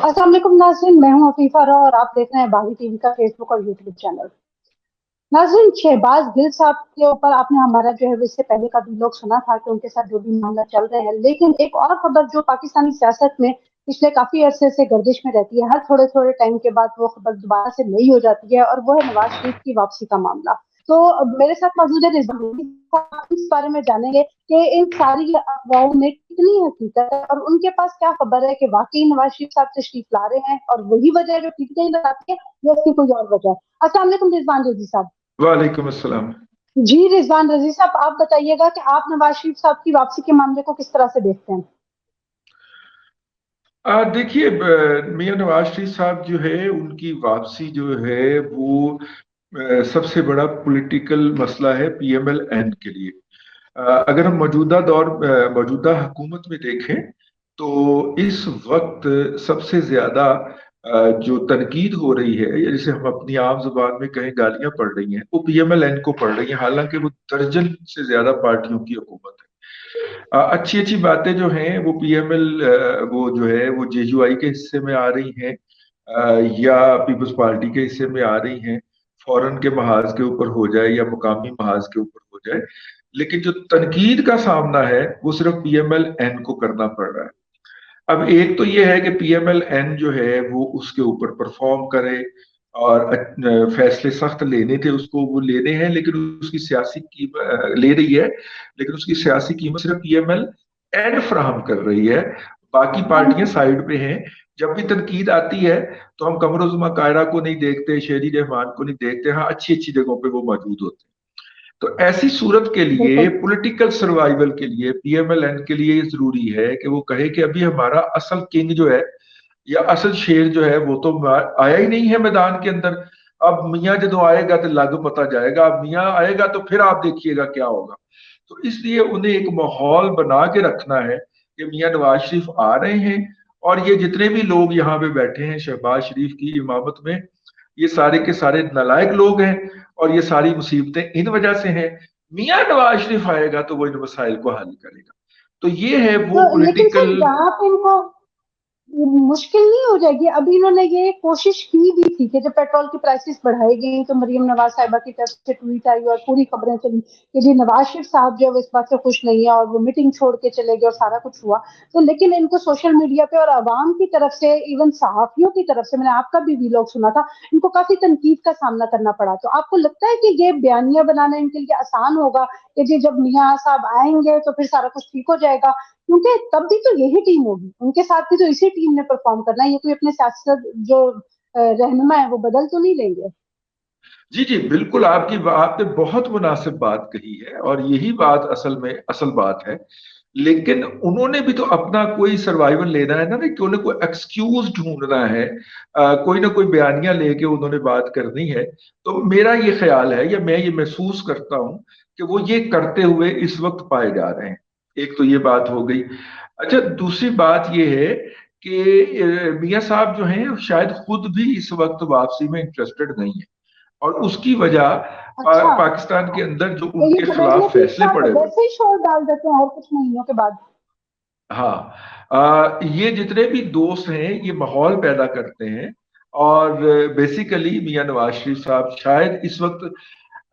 अस्सलाम वालेकुम नाज़रीन, मैं हूं अफीफा रा और आप देख रहे हैं बागी टीवी का फेसबुक और यूट्यूब चैनल। नाज़रीन, शहबाज गिल साहब के ऊपर आपने हमारा जो है वो इससे पहले का व्लॉग सुना था कि उनके साथ जो भी मामला चल रहे हैं, लेकिन एक और खबर जो पाकिस्तानी सियासत में पिछले काफी अरसे से गर्दिश में रहती है, हर थोड़े थोड़े टाइम के बाद वो खबर दोबारा से नई हो जाती है और वो है नवाज शरीफ की वापसी का मामला। तो मेरे साथ मौजूद है रिजवान, इस बारे में जानेंगे कि इन सारी अफवाहों में कितनी हकीकत है और उनके पास क्या खबर है कि वाकई नवाज शरीफ साहब तशरीफ ला रहे हैं और वही वजह है जो टिकटें लगाती है या इसकी कोई और वजह है। अस्सलाम वालेकुम रिजवान रजी साहब। वालेकुम अस्सलाम। जी रिजवान रजी साहब, आप बताइएगा कि आप नवाज शरीफ साहब की वापसी के मामले को किस तरह से देखते हैं। देखिए, मियां नवाज शरीफ साहब जो है उनकी वापसी जो है वो सबसे बड़ा पॉलिटिकल मसला है पीएमएल-एन के लिए। अगर हम मौजूदा हुकूमत में देखें तो इस वक्त सबसे ज्यादा जो तनकीद हो रही है या जिसे हम अपनी आम जुबान में कहें गालियां पड़ रही हैं वो पीएमएल-एन को पड़ रही हैं, हालांकि वो दर्जन से ज्यादा पार्टियों की हुकूमत है। अच्छी अच्छी बातें जो हैं वो पीएमएल वो जो है वो जेयूआई के हिस्से में आ रही हैं, या पीपल्स पार्टी के हिस्से में आ रही हैं, फौरन के महाज के ऊपर हो जाए या मुकामी महाज के ऊपर हो जाए। लेकिन जो तनकीद का सामना है वो सिर्फ पीएमएल एन को करना पड़ रहा है। अब एक तो ये है कि पीएमएल एन जो है वो उसके ऊपर परफॉर्म करे और फैसले सख्त लेने थे उसको वो लेने हैं, लेकिन उसकी सियासी कीमत ले रही है, लेकिन उसकी सियासी कीमत सिर्फ पीएमएल एन फ्राहम कर रही है। बाकी पार्टियां साइड पे हैं। जब भी तनकीद आती है तो हम कमरुज़्ज़मा कायरा को नहीं देखते, शेरी रहमान को नहीं देखते, हाँ अच्छी अच्छी जगहों पे वो मौजूद होते हैं। तो ऐसी सूरत के लिए, बिल्कुल। पॉलिटिकल सर्वाइवल के लिए, पीएमएल-एन के लिए ये जरूरी है कि वो कहे कि अभी हमारा असल किंग जो है या असल शेर जो है वो तो आया ही नहीं है मैदान के अंदर। अब मियाँ जो आएगा तो लागू पता जाएगा, अब मियाँ आएगा तो फिर आप देखिएगा क्या होगा। तो इसलिए उन्हें एक माहौल बना के रखना है कि मियाँ नवाज शरीफ आ रहे हैं और ये जितने भी लोग यहाँ पे बैठे हैं शहबाज शरीफ की इमामत में, ये सारे के सारे नालायक लोग हैं और ये सारी मुसीबतें इन वजह से हैं। मियाँ नवाज शरीफ आएगा तो वो इन मसाइल को हल करेगा। तो ये है वो तो लेकिन सर, पॉलिटिकल। यहाँ पे इनको ये मुश्किल नहीं हो जाएगी? अभी इन्होंने ये कोशिश की भी थी कि जब पेट्रोल की प्राइसेस बढ़ाई गई तो मरियम नवाज साहिबा की तरफ से ट्वीट आई और पूरी खबरें चली कि जी नवाज शरीफ साहब जो है वो इस बात से खुश नहीं है और वो मीटिंग छोड़ के चले गए और सारा कुछ हुआ। तो लेकिन इनको सोशल मीडिया पे और आवाम की तरफ से, इवन सहाफियों की तरफ से, मैंने आपका भी वीलॉग सुना था, इनको काफी तनकीद का सामना करना पड़ा। तो आपको लगता है कि ये बयानिया बनाना इनके लिए आसान होगा कि जी जब मियाँ साहब आएंगे तो फिर सारा कुछ ठीक हो जाएगा? क्योंकि तब भी तो यही टीम होगी, उनके साथ भी तो इसी टीम ने परफॉर्म करना है। ये कोई अपने सियासत जो रहनुमा है वो बदल तो नहीं लेंगे। जी जी बिल्कुल, आपकी बात ने बहुत मुनासिब बात कही है और यही बात असल में असल बात है। लेकिन उन्होंने भी तो अपना कोई सर्वाइवल लेना है ना, कि उन्हें कोई एक्सक्यूज ढूंढना है, कोई ना कोई बयानियां लेके उन्होंने बात करनी है। तो मेरा ये ख्याल है या मैं ये महसूस करता हूं कि वो ये करते हुए इस वक्त पाए जा रहे हैं। एक तो ये बात हो गई। अच्छा, दूसरी बात ये है कि मियां साहब जो हैं शायद खुद भी इस वक्त वापसी में इंटरेस्टेड नहीं है और उसकी वजह अच्छा। पाकिस्तान के अंदर जो तो ये उनके तबदले खिलाफ पीर फैसले साहब पड़े हुए। वैसे ही शोर डाल देते हैं हर कुछ महीनों के बाद। हाँ, ये जितने भी दोस्त हैं ये माहौल पैदा करते हैं और बेसिकली मियां नवाज शरीफ साहब शायद इस वक्त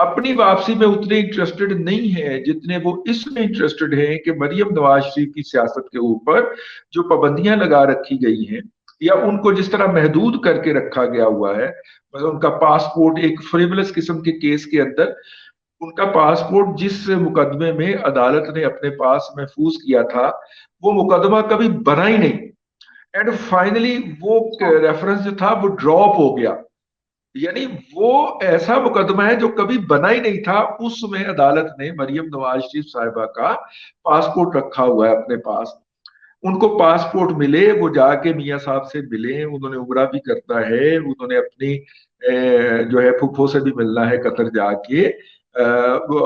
अपनी वापसी में उतने इंटरेस्टेड नहीं है जितने वो इसमें इंटरेस्टेड हैं कि मरियम नवाज शरीफ की सियासत के ऊपर जो पाबंदियां लगा रखी गई हैं या उनको जिस तरह महदूद करके रखा गया हुआ है। मतलब उनका पासपोर्ट एक फ्रिवलेस किस्म के केस के अंदर, उनका पासपोर्ट जिस मुकदमे में अदालत ने अपने पास महफूज किया था वो मुकदमा कभी बना ही नहीं। एंड फाइनली वो अच्छा। रेफरेंस जो था वो ड्रॉप हो गया। यानी वो ऐसा मुकदमा है जो कभी बना ही नहीं था, उसमें अदालत ने मरियम नवाज शरीफ साहिबा का पासपोर्ट रखा हुआ है अपने पास। उनको पासपोर्ट मिले, वो जाके मियाँ साहब से मिले, उन्होंने उमरा भी करना है, उन्होंने अपनी जो है फूफो से भी मिलना है कतर जाके,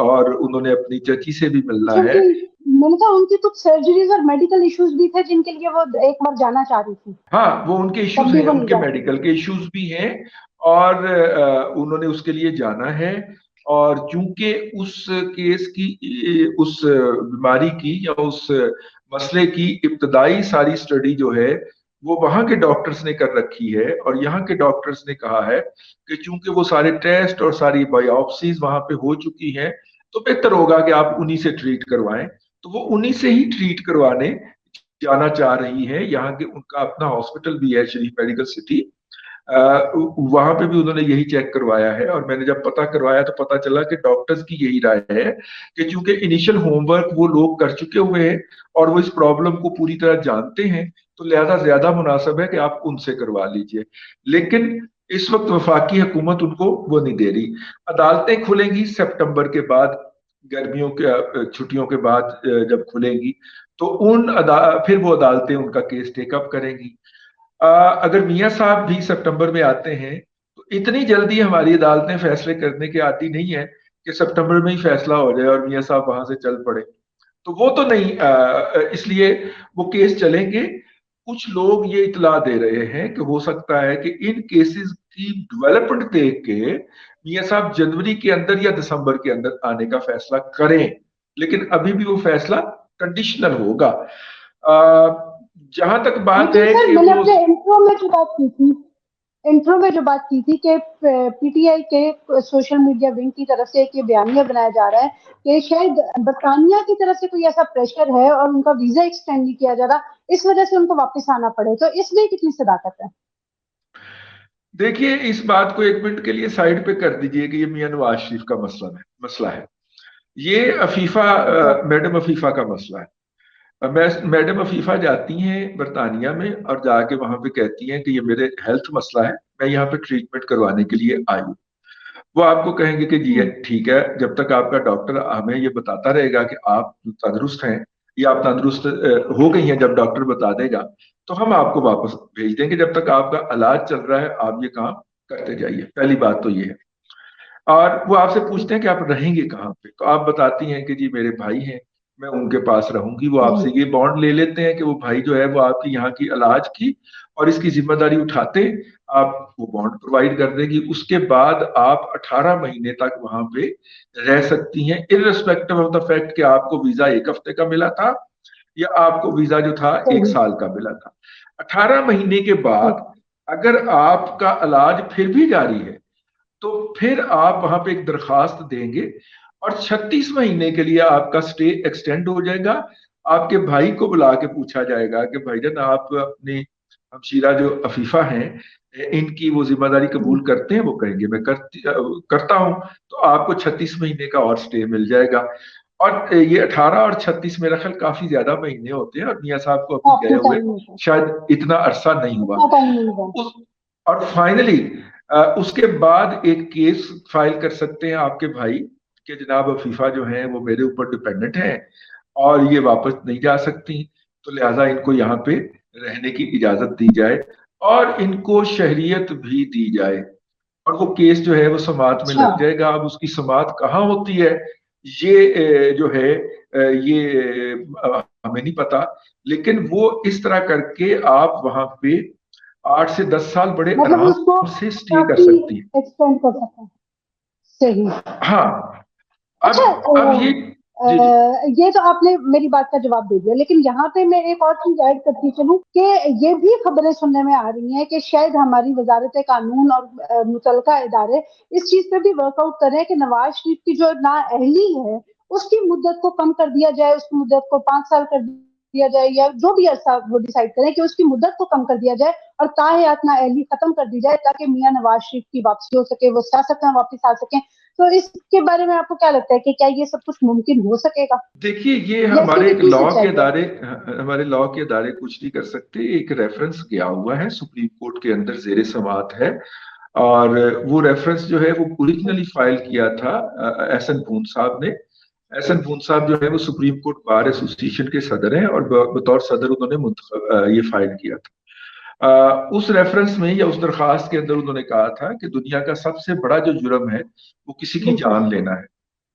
और उन्होंने अपनी चची से भी मिलना अच्छा, है। उनकी, मैंने कहा उनकी कुछ सर्जरीज और मेडिकल इश्यूज भी थे जिनके लिए वो एक बार जाना चाह रही थी, हाँ, वो उनके तब इश्यूज भी हैं, वो नहीं उनके जा सकी। मेडिकल के इश्यूज भी हैं और उन्होंने उसके लिए जाना है। और चूंकि उस केस की, उस बीमारी की या उस मसले की इब्तदाई सारी स्टडी जो है वो वहां के डॉक्टर्स ने कर रखी है, और यहाँ के डॉक्टर्स ने कहा है कि चूंकि वो सारे टेस्ट और सारी बायोप्सीज वहां पे हो चुकी हैं, तो बेहतर होगा कि आप उन्हीं से ट्रीट करवाएं। तो वो उन्हीं से ही ट्रीट करवाने जाना चाह रही है। यहाँ के उनका अपना हॉस्पिटल भी है, शरीफ मेडिकल सिटी। वहां पे भी उन्होंने यही चेक करवाया है, और मैंने जब पता करवाया तो पता चला कि डॉक्टर्स की यही राय है कि चूंकि इनिशियल होमवर्क वो लोग कर चुके हुए हैं और वो इस प्रॉब्लम को पूरी तरह जानते हैं, तो लिहाजा ज्यादा मुनासिब है कि आप उनसे करवा लीजिए। लेकिन इस वक्त वफाकी हुकूमत उनको वो नहीं दे रही। अदालतें खुलेंगी सितंबर के बाद, गर्मियों के छुट्टियों के बाद जब खुलेंगी, तो फिर वो अदालतें उनका केस टेकअप करेंगी। अगर मियाँ साहब भी सितंबर में आते हैं, तो इतनी जल्दी हमारी अदालतें फैसले करने के आदी नहीं है कि सितंबर में ही फैसला हो जाए और मियाँ साहब वहां से चल पड़े। तो वो तो नहीं, इसलिए वो केस चलेंगे। कुछ लोग ये इतला दे रहे हैं कि हो सकता है कि इन केसेस की डेवलपमेंट देख के मियाँ साहब जनवरी के अंदर या दिसंबर के अंदर आने का फैसला करें, लेकिन अभी भी वो फैसला कंडीशनल होगा। जहां तक बात लेकिन है सर कि मैंने वो, अपने इंट्रो में जो बात की थी कि पीटीआई के सोशल मीडिया विंग की तरफ से एक ये बयानिया बनाया जा रहा है कि शायद बरतानिया की तरफ से कोई ऐसा प्रेशर है और उनका वीजा एक्सटेंड नहीं किया जा रहा, इस वजह से उनको वापस आना पड़े, तो इसमें कितनी सदाकत है? देखिए इस बात को एक मिनट के लिए साइड पे कर दीजिए कि ये मियां नवाज शरीफ का मसला है। ये अफीफा, अच्छा। मैडम अफीफा का मसला है। मैडम अफीफा जाती हैं बरतानिया में और जाके वहां पे कहती हैं कि ये मेरे हेल्थ मसला है, मैं यहाँ पे ट्रीटमेंट करवाने के लिए आई हूँ। वो आपको कहेंगे कि जी हम्म। ठीक है, जब तक आपका डॉक्टर हमें ये बताता रहेगा कि आप तंदुरुस्त हैं या आप तंदुरुस्त हो गई हैं, जब डॉक्टर बता देगा तो हम आपको वापस भेज देंगे। जब तक आपका इलाज चल रहा है आप ये काम करते जाइए। पहली बात तो ये है। और वो आपसे पूछते हैं कि आप रहेंगे कहाँ पे, तो आप बताती हैं कि जी मेरे भाई हैं, मैं उनके पास रहूंगी। वो जी। आपसे ये बॉन्ड ले लेते हैं कि वो भाई जो है वो आपकी यहाँ की इलाज की और इसकी जिम्मेदारी उठाते हैं, आप वो बॉन्ड प्रोवाइड कर देगी। उसके बाद आप 18 महीने तक वहां पे रह सकती हैं, इररिस्पेक्टिव ऑफ द फैक्ट कि आपको वीजा एक हफ्ते का मिला था या आपको वीजा जो था एक सही। साल का मिला था। 18 महीने के ठीक। बाद अगर आपका इलाज फिर भी जारी है, तो फिर आप वहां पे एक दरखास्त देंगे और 36 महीने के लिए आपका स्टे एक्सटेंड हो जाएगा। आपके भाई को बुला के पूछा जाएगा कि भाईजान आप अपनी हमशीरा जो अफीफा हैं, इनकी वो जिम्मेदारी कबूल करते हैं? वो कहेंगे मैं करता हूं। तो आपको 36 महीने का और स्टे मिल जाएगा। और ये 18 और 36 मेरा ख्याल काफी ज्यादा महीने होते हैं, और मियाँ साहब को अभी गए काफी हुए टाइम होता है। शायद इतना अरसा नहीं हुआ। इतना टाइम नहीं हुआ। उस और फाइनली उसके बाद एक केस फाइल कर सकते हैं आपके भाई कि जनाब अफीफा जो है वो मेरे ऊपर डिपेंडेंट है और ये वापस नहीं जा सकती, तो लिहाजा इनको यहाँ पे रहने की इजाजत दी जाए और इनको शहरियत भी दी जाए। और वो केस जो है वो समाअत में अच्छा। लग जाएगा। अब उसकी समाअत कहाँ होती है ये जो है ये हमें नहीं पता, लेकिन वो इस तरह करके आप वहां पे 8 से 10 साल बड़े मतलब आराम उसको से स्टे कर काफी सकती है। एक्सटेंड कर सकते हैं। सही। हाँ। अच्छा। अब ये, जी जी। ये तो आपने मेरी बात का जवाब दे दिया, लेकिन यहाँ पे मैं एक और चीज ऐड करती चलूं कि ये भी खबरें सुनने में आ रही हैं कि शायद हमारी वजारत कानून और मुतलका इदारे इस चीज पे भी वर्कआउट कर रहे हैं कि नवाज शरीफ की जो नाअहली है उसकी मुद्दत को कम कर दिया जाए, उसकी मुद्दत को 5 साल कर दिया जाए, या जो भी अरसा वो डिसाइड करें कि उसकी मुद्दत को कम कर दिया जाए और ताहयात नाअहली खत्म कर दी जाए, ताकि मियां नवाज शरीफ की वापसी हो सके, वो सियासत में वापस आ सके। तो इसके बारे में आपको क्या लगता है कि क्या ये सब कुछ मुमकिन हो सकेगा, देखिए ये या इसकी हमारे एक कितनी लॉ के सच्चाई है? अदारे, हमारे लॉ के अदारे कुछ नहीं कर सकते। एक रेफरेंस गया हुआ है सुप्रीम कोर्ट के अंदर, जेर समाअत है। और वो रेफरेंस जो है वो ओरिजिनली फाइल किया था एहसन पून साहब ने। एहसन पून साहब जो है वो सुप्रीम कोर्ट बार एसोसिएशन के सदर हैं और बतौर सदर उन्होंने ये फाइल किया था। उस रेफरेंस में या उस दरखास्त के अंदर उन्होंने कहा था कि दुनिया का सबसे बड़ा जो जुर्म है वो किसी की बिल्कुल। जान लेना है।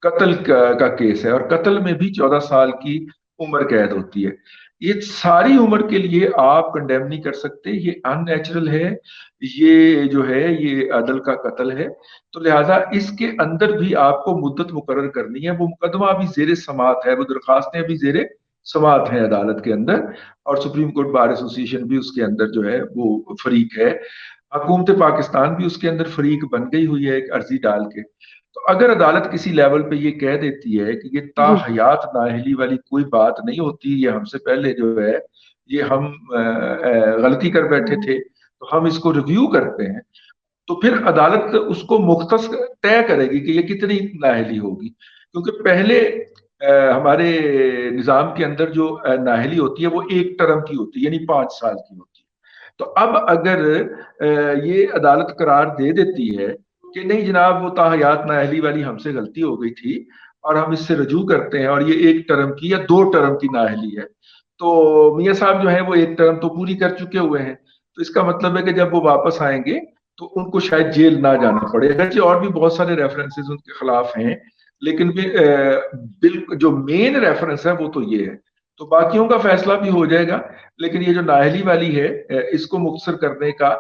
कत्ल का केस है और कत्ल में भी 14 साल की उम्र कैद होती है। ये सारी उम्र के लिए आप कंडेम नहीं कर सकते, ये अननेचुरल है, ये जो है ये अदल का कत्ल है। तो लिहाजा इसके अंदर भी आपको मुद्दत मुकर्रर करनी है। वो मुकदमा अभी जेर समाअत है, वो दरखास्तें अभी जेर समात हैं अदालत के अंदर, और सुप्रीम कोर्ट बार एसोसिएशन भी उसके अंदर जो है वो फरीक है। हुकूमत पाकिस्तान भी उसके अंदर फरीक बन गई हुई है एक अर्जी डाल के। तो अगर अदालत किसी लेवल पे ये कह देती है कि ये जी। ताहयात नाअहली वाली कोई बात नहीं होती, ये हमसे पहले जो है ये हम गलती कर बैठे थे, तो हम इसको रिव्यू करते हैं, तो फिर अदालत उसको मुख्तस तय करेगी कि ये कितनी नाअहली होगी। क्योंकि पहले हमारे निज़ाम के अंदर जो नाअहली होती है वो एक टर्म की होती है, यानी 5 साल की होती है। तो अब अगर ये अदालत करार दे देती है कि नहीं जनाब वो ताहयात नाअहली वाली हमसे गलती हो गई थी और हम इससे रजू करते हैं, और ये एक टर्म की या 2 टर्म की नाअहली है, तो मियाँ साहब जो है वो एक टर्म तो पूरी कर चुके हुए हैं, तो इसका मतलब है कि जब वो वापस आएंगे तो उनको शायद जेल ना जाना पड़े। अगरचे और भी बहुत सारे रेफरेंसेस उनके खिलाफ हैं, लेकिन भी बिल जो मेन रेफरेंस है वो तो ये है। तो बाकियों का फैसला भी हो जाएगा, लेकिन ये जो नाअहली वाली है इसको मुख्तसर करने का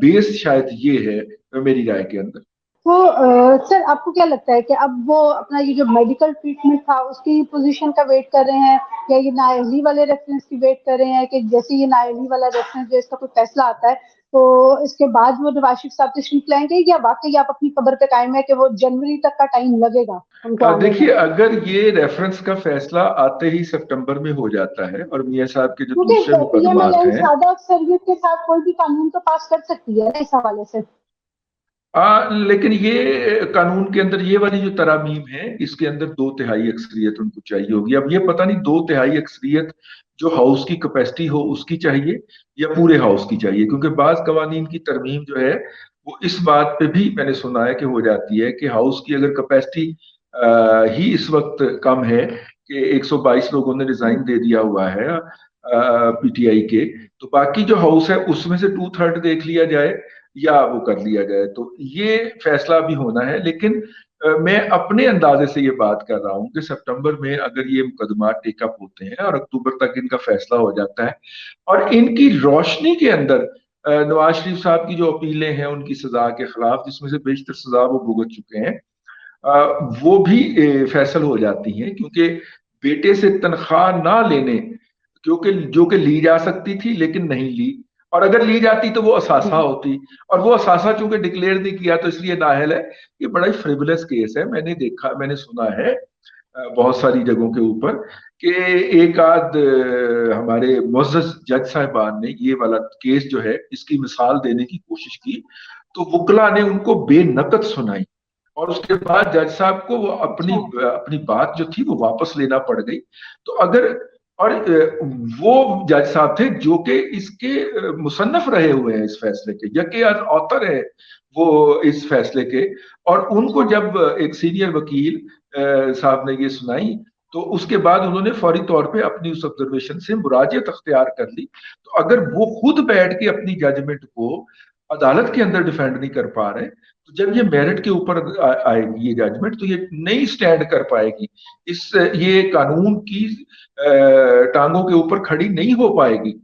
बेस शायद ये है मेरी राय के अंदर। तो सर आपको क्या लगता है कि अब वो अपना ये जो मेडिकल ट्रीटमेंट था उसकी पोजीशन का वेट कर रहे हैं, या ये नाअहली वाले रेफरेंस की वेट कर रहे हैं कि जैसे ये नाअहली वाला रेफरेंस जो इसका कोई फैसला आता है तो इसके बाद वो नवाज शरीफ साहब तशरीफ लाएंगे, या वाकई आप अपनी खबर पे कायम है कि वो जनवरी तक का टाइम लगेगा उनको आने में? देखिए, अगर ये रेफरेंस का फैसला आते ही सितंबर में हो जाता है और मियाँ साहब के जो क्योंकि दूसरे मुकदमात ये हैं, सादा अक्सरियत के साथ कोई भी कानून तो पास कर सकती है ना इस हवाले से। लेकिन ये कानून के अंदर ये वाली जो तरामीम है इसके अंदर 2/3 अक्सरियत उनको चाहिए होगी। अब ये पता नहीं 2/3 अक्सरियत जो हाउस की कैपेसिटी हो उसकी चाहिए या पूरे हाउस की चाहिए, क्योंकि बाज कवानीन की तरमीम जो है वो इस बात पे भी मैंने सुना है कि हो जाती है कि हाउस की अगर कैपेसिटी ही इस वक्त कम है कि 122 लोगों ने रिजाइन दे दिया हुआ है पीटीआई के, तो बाकी जो हाउस है उसमें से 2/3 देख लिया जाए या वो कर लिया जाए, तो ये फैसला भी होना है। लेकिन मैं अपने अंदाजे से ये बात कर रहा हूँ कि सितंबर में अगर ये मुकदमा टेकअप होते हैं और अक्टूबर तक इनका फैसला हो जाता है, और इनकी रोशनी के अंदर नवाज शरीफ साहब की जो अपीलें हैं उनकी सजा के खिलाफ, जिसमें से बेशतर सजा वो भुगत चुके हैं, वो भी फैसल हो जाती हैं, क्योंकि बेटे से तनख्वाह ना लेने, क्योंकि जो कि ली जा सकती थी लेकिन नहीं ली, और अगर ली जाती तो वो असासा होती, और वो असासा चूंकि डिक्लेयर नहीं किया तो इसलिए नाअहल है। ये बड़ा ही फ्रिवलेस केस है, मैंने देखा, मैंने सुना है बहुत सारी जगहों के ऊपर कि एक आध हमारे मुअज़्ज़ज़ जज साहिबान ने ये वाला केस जो है इसकी मिसाल देने की कोशिश की, तो वकला ने उनको बेनकद सुनाई, और उसके बाद जज साहब को वो अपनी अच्छा। अपनी बात जो थी वो वापस लेना पड़ गई। तो अगर, और वो जज साहब थे जो कि इसके मुसन्नफ रहे हुए हैं इस फैसले के, यके ऑथर है वो इस फैसले के, और उनको अच्छा। जब एक सीनियर वकील साहब ने ये सुनाई, तो उसके बाद उन्होंने फौरी तौर पे अपनी उस ऑब्जर्वेशन से मुराजियत अख्तियार कर ली। तो अगर वो खुद बैठ के अपनी जजमेंट को अदालत के अंदर डिफेंड नहीं कर पा रहे, तो जब ये मेरिट के ऊपर आएगी ये जजमेंट, तो ये नहीं स्टैंड कर पाएगी, इस ये कानून की टांगों के ऊपर खड़ी नहीं हो पाएगी।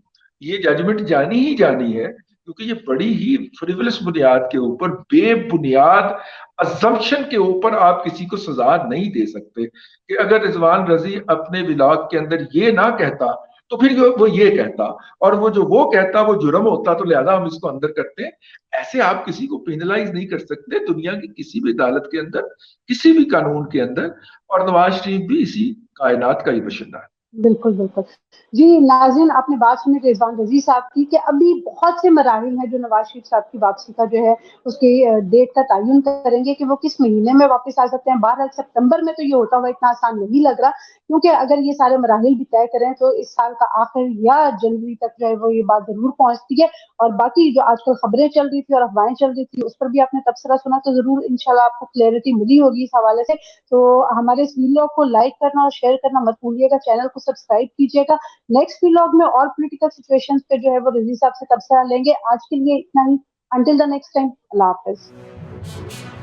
ये जजमेंट जानी ही जानी है, क्योंकि ये बड़ी ही फ्रिवलस बुनियाद के ऊपर, बेबुनियाद अजम्पशन के ऊपर आप किसी को सजा नहीं दे सकते। कि अगर रिजवान रजी अपने व्लॉग के अंदर ये ना कहता तो फिर वो ये कहता, और वो जो वो कहता वो जुर्म होता, तो लिहाजा हम इसको अंदर करते हैं। ऐसे आप किसी को पेनलाइज नहीं कर सकते दुनिया की किसी भी अदालत के अंदर, किसी भी कानून के अंदर, और नवाज शरीफ भी इसी कायनात का ही बशिंदा है। बिल्कुल, बिल्कुल। जी, नाज़रीन आपने बात सुनी रिज़वान रज़ी साहब की कि अभी बहुत से मराहिल हैं जो नवाज़ शरीफ साहब की वापसी का जो है उसकी डेट का तयन करेंगे कि वो किस महीने में वापस आ सकते हैं। बहरहाल सितंबर में तो ये होता हुआ इतना आसान नहीं लग रहा, क्योंकि अगर ये सारे मराहिल भी तय करें तो इस साल का आखिर या जनवरी तक जो है वो ये बात ज़रूर पहुँचती है। और बाकी जो आजकल खबरें चल रही थी और अफवाहें चल रही थी उस पर भी आपने तबसरा सुना, तो ज़रूर इंशाल्लाह आपको क्लैरिटी मिली होगी इस हवाले से। तो हमारे इस वीडियो को लाइक करना और शेयर करना मत भूलिएगा, चैनल को सब्सक्राइब कीजिएगा। नेक्स्ट व्लॉग में और पॉलिटिकल सिचुएशंस पे जो है वो रजी साहब से तबसरा लेंगे। आज के लिए इतना ही। अंटिल द नेक्स्ट टाइम, अल्लाह हाफिज।